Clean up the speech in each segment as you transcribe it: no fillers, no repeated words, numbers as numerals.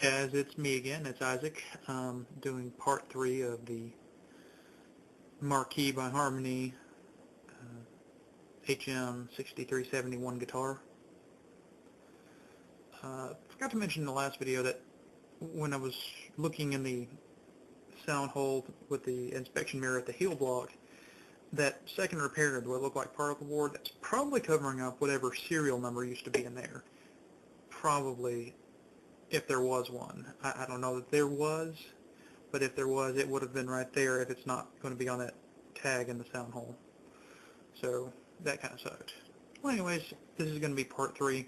Guys, it's me again. It's Isaac, doing part 3 of the Marquis by Harmony HM-6371 guitar. Forgot to mention in the last video that when I was looking in the sound hole with the inspection mirror at the heel block, that second repair to what looked like particle board, that's probably covering up whatever serial number used to be in there. Probably, if there was one. I don't know that there was, but if there was, it would have been right there if it's not going to be on that tag in the sound hole. So that kind of sucked. Well, anyways, this is going to be part 3,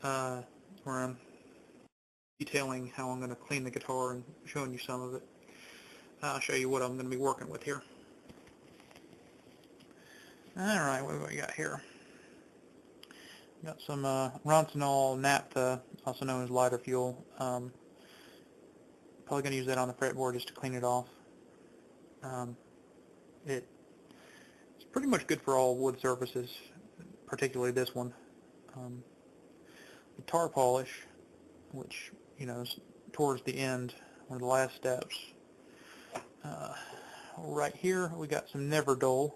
where I'm detailing how I'm going to clean the guitar and showing you some of it. I'll show you what I'm going to be working with here. Alright, what do we got here? Got some Roncinol naphtha, also known as lighter fuel. Probably going to use that on the fretboard just to clean it off. It's pretty much good for all wood surfaces, particularly this one. The tar polish, which, you know, is towards the end, one of the last steps. Right here we got some Never Dull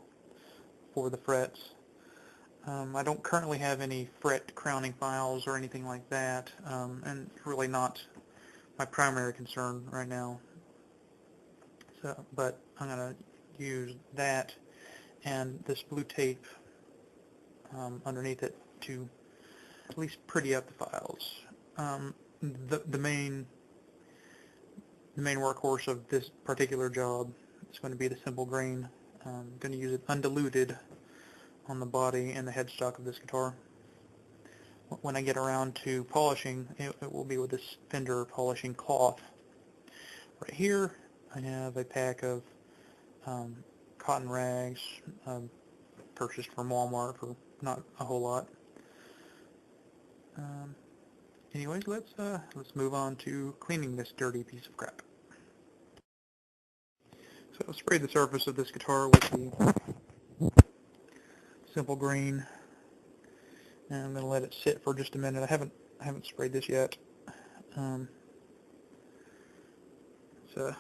for the frets. I don't currently have any fret crowning files or anything like that, and really not my primary concern right now. So, but I'm going to use that and this blue tape underneath it to at least pretty up the files. The main workhorse of this particular job is going to be the simple grain. I'm going to use it undiluted on the body and the headstock of this guitar. When I get around to polishing, it will be with this fender polishing cloth. Right here I have a pack of cotton rags purchased from Walmart for not a whole lot. Anyways, let's move on to cleaning this dirty piece of crap. So I'll spray the surface of this guitar with the simple green, and I'm going to let it sit for just a minute. I haven't sprayed this yet. So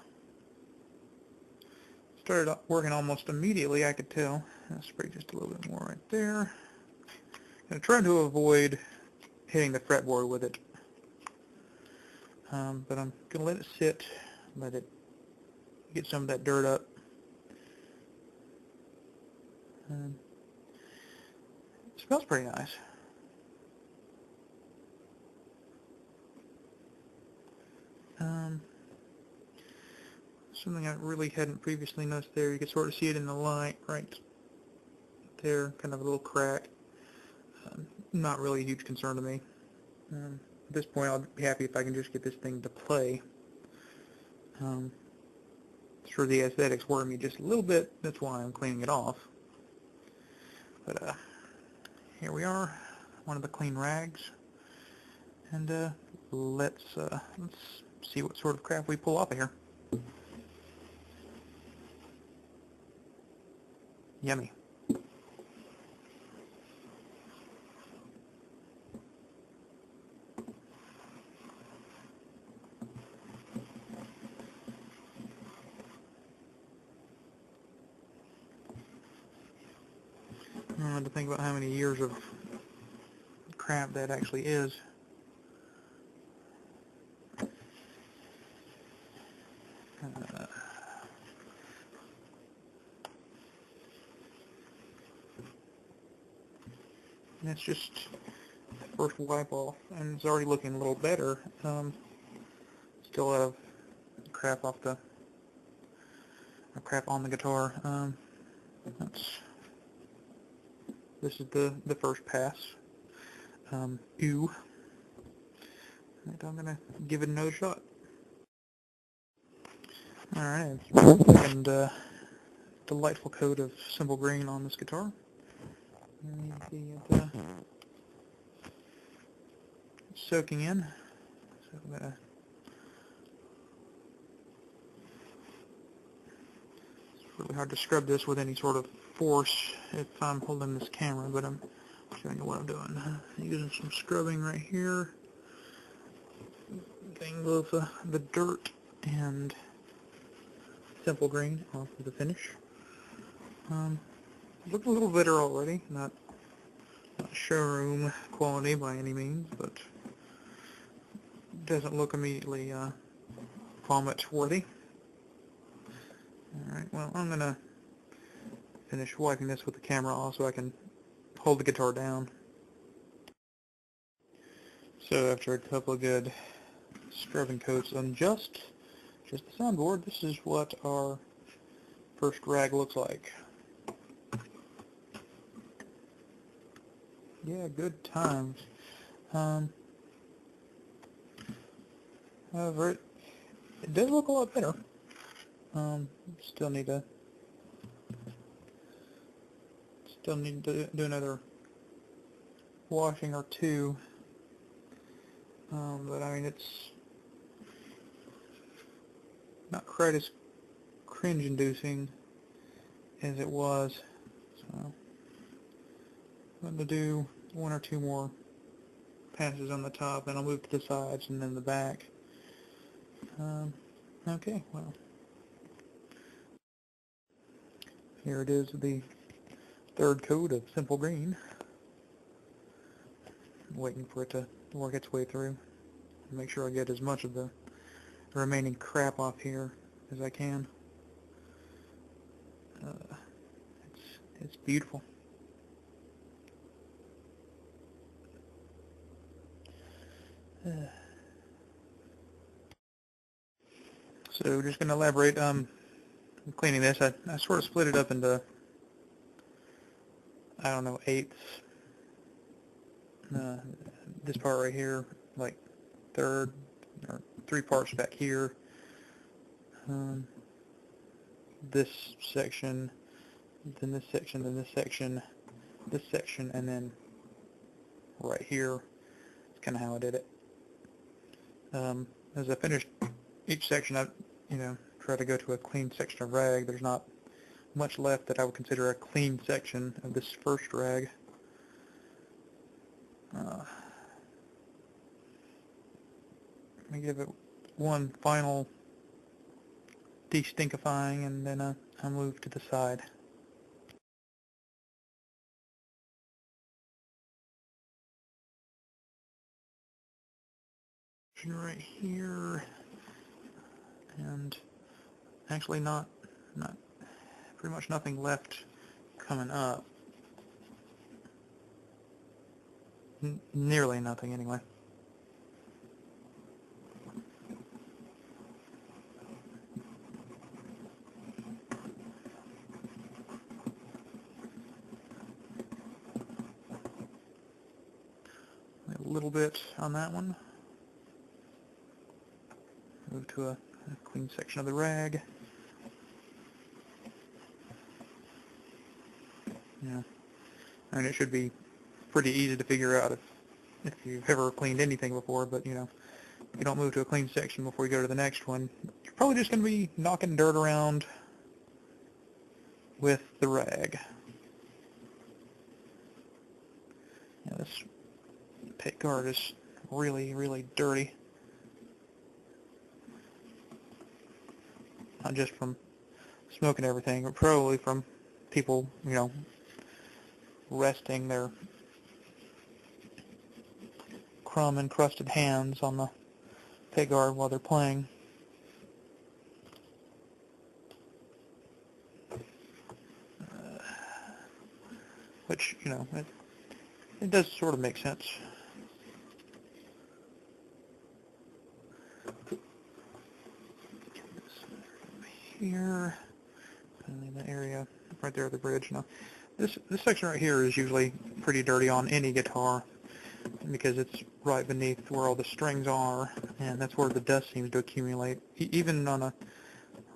started working almost immediately, I could tell. I'll spray just a little bit more right there. I'm going to try to avoid hitting the fretboard with it, but I'm going to let it sit, let it get some of that dirt up. It smells pretty nice. Something I really hadn't previously noticed there, you can sort of see it in the light right there, kind of a little crack. Not really a huge concern to me. At this point I'll be happy if I can just get this thing to play. Sure, the aesthetics worry me just a little bit, that's why I'm cleaning it off. But here we are, one of the clean rags, and let's see what sort of crap we pull off of here. Yummy. To think about how many years of crap that actually is. And it's just the first wipe off, and it's already looking a little better. Still have crap off the crap on the guitar. This is the first pass. Ew. I'm gonna give it another shot. Alright, and delightful coat of simple green on this guitar. Soaking in. So I'm gonna it's really hard to scrub this with any sort of force if I'm holding this camera, but I'm showing you what I'm doing. Using some scrubbing right here. things of the dirt and simple green off of the finish. Looking a little better already, not showroom quality by any means, but doesn't look immediately vomit worthy. Alright, well, I'm going to finish wiping this with the camera off so I can hold the guitar down. So after a couple of good scrubbing coats on just the soundboard, this is what our first rag looks like. Yeah, good times. However, it does look a lot better. Still need to do another washing or two. But I mean, it's not quite as cringe-inducing as it was. So I'm going to do one or two more passes on the top, and I'll move to the sides and then the back. Okay, well, here it is, the third coat of simple green. I'm waiting for it to work its way through. Make sure I get as much of the remaining crap off here as I can. It's beautiful. So just going to elaborate. Cleaning this, I sort of split it up into, I don't know, eighths. This part right here, like third or 3 parts back here. This section, then this section, then this section, this section, and then right here. That's kind of how I did it. As I finished each section, I, try to go to a clean section of rag. There's not much left that I would consider a clean section of this first rag. Let me give it one final de-stinkifying, and then I'll move to the side. Right here, and actually not pretty much nothing left coming up. Nearly nothing, anyway. A little bit on that one. Move to a clean section of the rag. Yeah, and it should be pretty easy to figure out if you've ever cleaned anything before, but if you don't move to a clean section before you go to the next one, you're probably just going to be knocking dirt around with the rag. Yeah, this pick guard is really, really dirty. Not just from smoking everything, but probably from people, resting their crumb-encrusted hands on the pick guard while they're playing. Which, it does sort of make sense. Here, and that area right there at the bridge. Now, this section right here is usually pretty dirty on any guitar because it's right beneath where all the strings are, and that's where the dust seems to accumulate. Even on a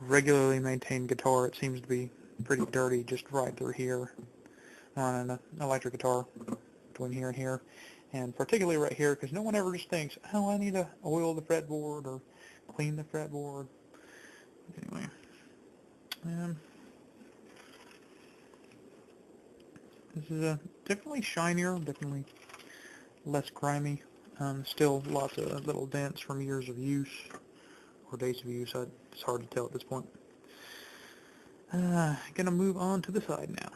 regularly maintained guitar, it seems to be pretty dirty just right through here. On an electric guitar, between here and here, and particularly right here, because no one ever just thinks, oh, I need to oil the fretboard or clean the fretboard. Anyway, this is definitely shinier, definitely less grimy Still lots of little dents from years of use, or days of use. It's hard to tell at this point. Gonna move on to the side now.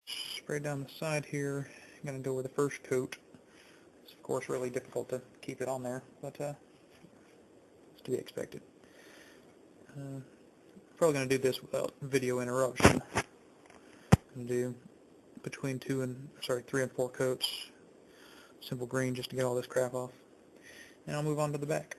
Spray down the side here. I'm gonna go with the first coat. It's of course really difficult to keep it on there, but it's to be expected. Probably gonna do this without video interruption. I'm gonna do between 3 and 4 coats, simple green, just to get all this crap off. And I'll move on to the back.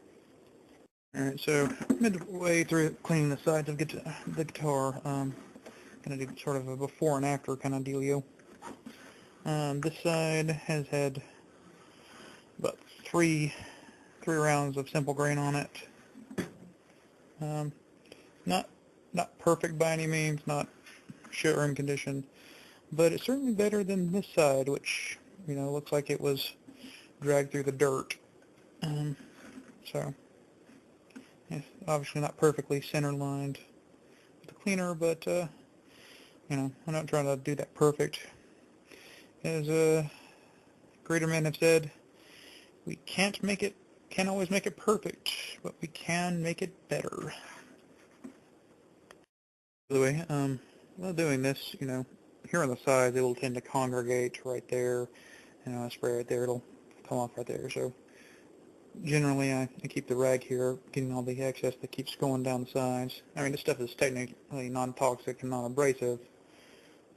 Alright, so midway through cleaning the sides of the guitar, gonna do sort of a before and after kind of dealio. This side has had about three rounds of simple grain on it. Not perfect by any means, not showroom condition, but it's certainly better than this side, which, you know, looks like it was dragged through the dirt. So it's obviously not perfectly center lined with the cleaner, but you know, I'm not trying to do that perfect. As greater men have said, we can't always make it perfect, but we can make it better. By the way, while doing this, you know, here on the sides, it will tend to congregate right there. You know, I spray right there, it'll come off right there. So generally, I keep the rag here, getting all the excess that keeps going down the sides. I mean, this stuff is technically non-toxic and non-abrasive,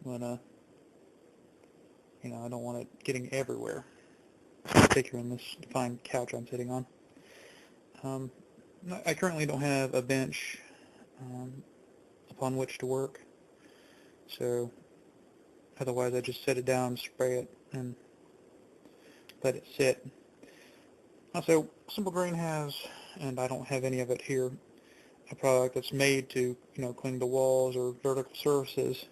but you know, I don't want it getting everywhere, particularly in this fine couch I'm sitting on. I currently don't have a bench upon which to work, so otherwise I just set it down, spray it, and let it sit. Also, Simple Grain has, and I don't have any of it here, a product that's made to, you know, clean the walls or vertical surfaces.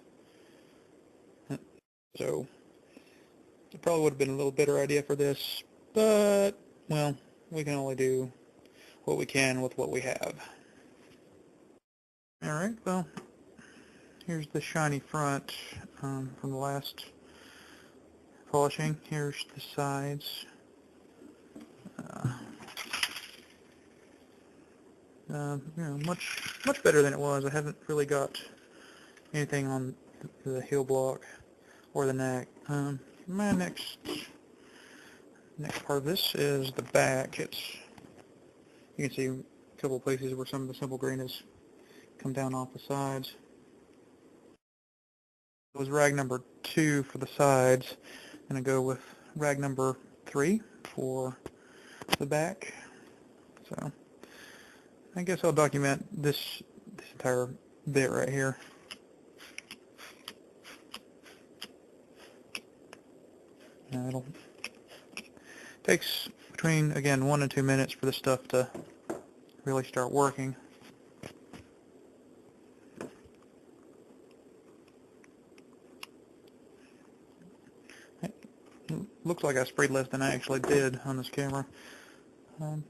So it probably would have been a little better idea for this, but, well, we can only do what we can with what we have. Alright, well, here's the shiny front from the last polishing. Here's the sides. You know, much better than it was. I haven't really got anything on the heel block or the neck. My next part of this is the back. You can see a couple of places where some of the simple grain has come down off the sides. It was rag number 2 for the sides. I'm going to go with rag number 3 for the back. So I guess I'll document this entire bit right here. It'll takes between, again, 1 and 2 minutes for this stuff to really start working. It looks like I sprayed less than I actually did on this camera. Alright,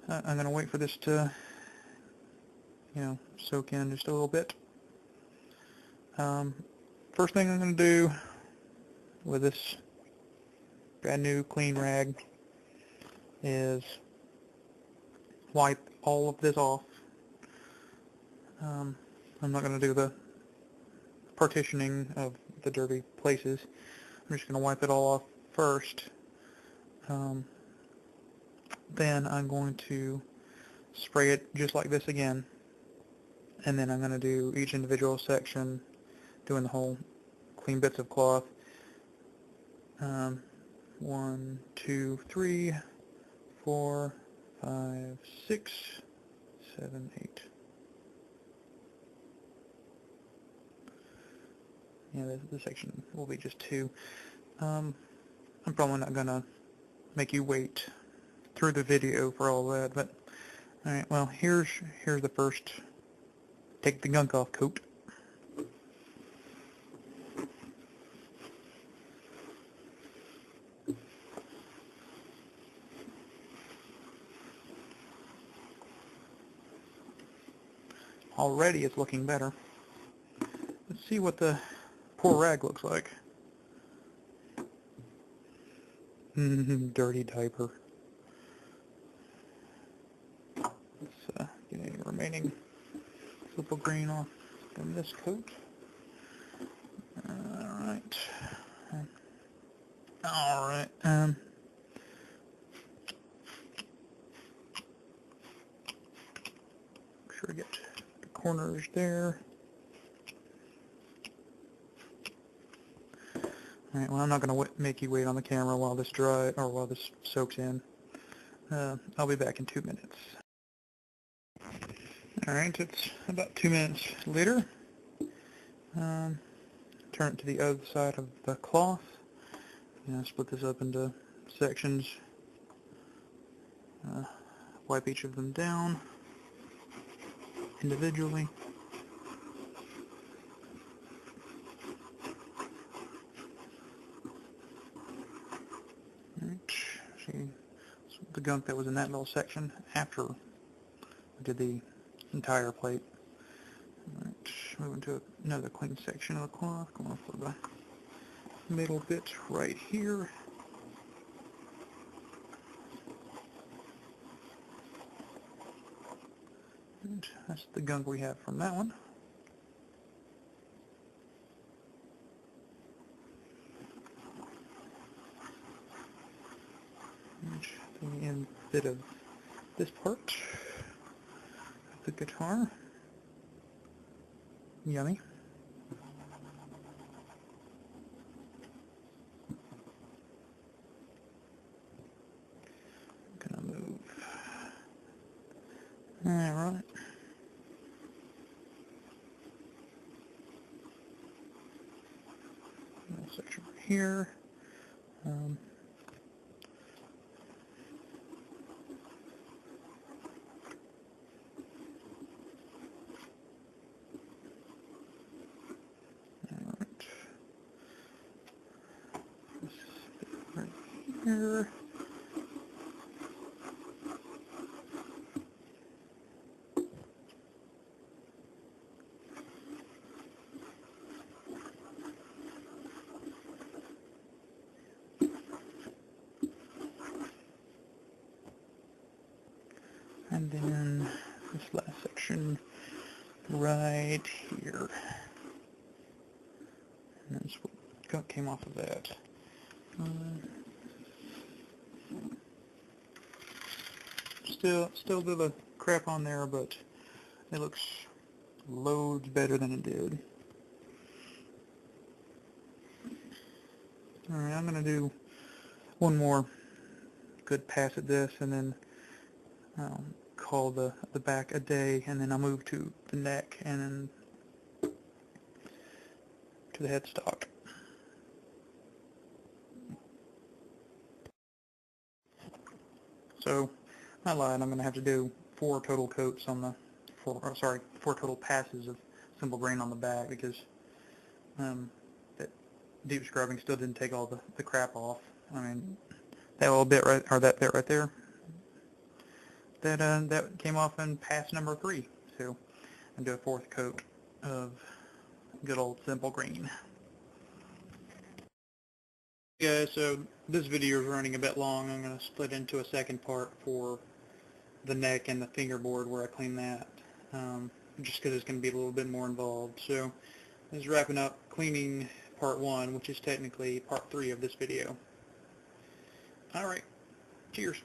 I'm going to wait for this to, you know, soak in just a little bit. First thing I'm going to do with this brand new clean rag is wipe all of this off. I'm not going to do the partitioning of the dirty places. I'm just going to wipe it all off first. Then I'm going to spray it just like this again, and then I'm going to do each individual section, doing the whole clean bits of cloth. 1, 2, 3, 4, 5, 6, 7, 8. Yeah, this section will be just 2. I'm probably not going to make you wait through the video for all that, but alright, well, here's the first take the gunk off coat. Already it's looking better. Let's see what the poor rag looks like. Dirty diaper. Let's get any remaining simple green off from this coat. Alright. Alright. Make sure I get the corners there. Alright, well, I'm not going to make you wait on the camera while this while this soaks in. I'll be back in 2 minutes. Alright, it's about 2 minutes later. Turn it to the other side of the cloth. Split this up into sections. Wipe each of them down individually. See the gunk that was in that little section after I did the entire plate. Alright, moving to another clean section of the cloth, going for the middle bit right here. And that's the gunk we have from that one. The end bit of this part of the guitar. Yummy. I'm gonna move. Alright. Little section right here. Right here. And then this last section right here. And that's what came off of that. Still a bit of crap on there, but it looks loads better than it did. Alright, I'm going to do one more good pass at this, and then call the back a day, and then I'll move to the neck, and then to the headstock. So, I lied, I'm going to have to do 4 total coats on the, 4 total passes of simple grain on the back, because that deep scrubbing still didn't take all the crap off. I mean, that little bit right, or that bit right there, that came off in pass number 3. So, I'll do a 4th coat of good old simple green. Guys, so this video is running a bit long. I'm going to split into a second part for the neck and the fingerboard where I clean that, just because it's going to be a little bit more involved. So this is wrapping up cleaning part 1, which is technically part 3 of this video. Alright, cheers.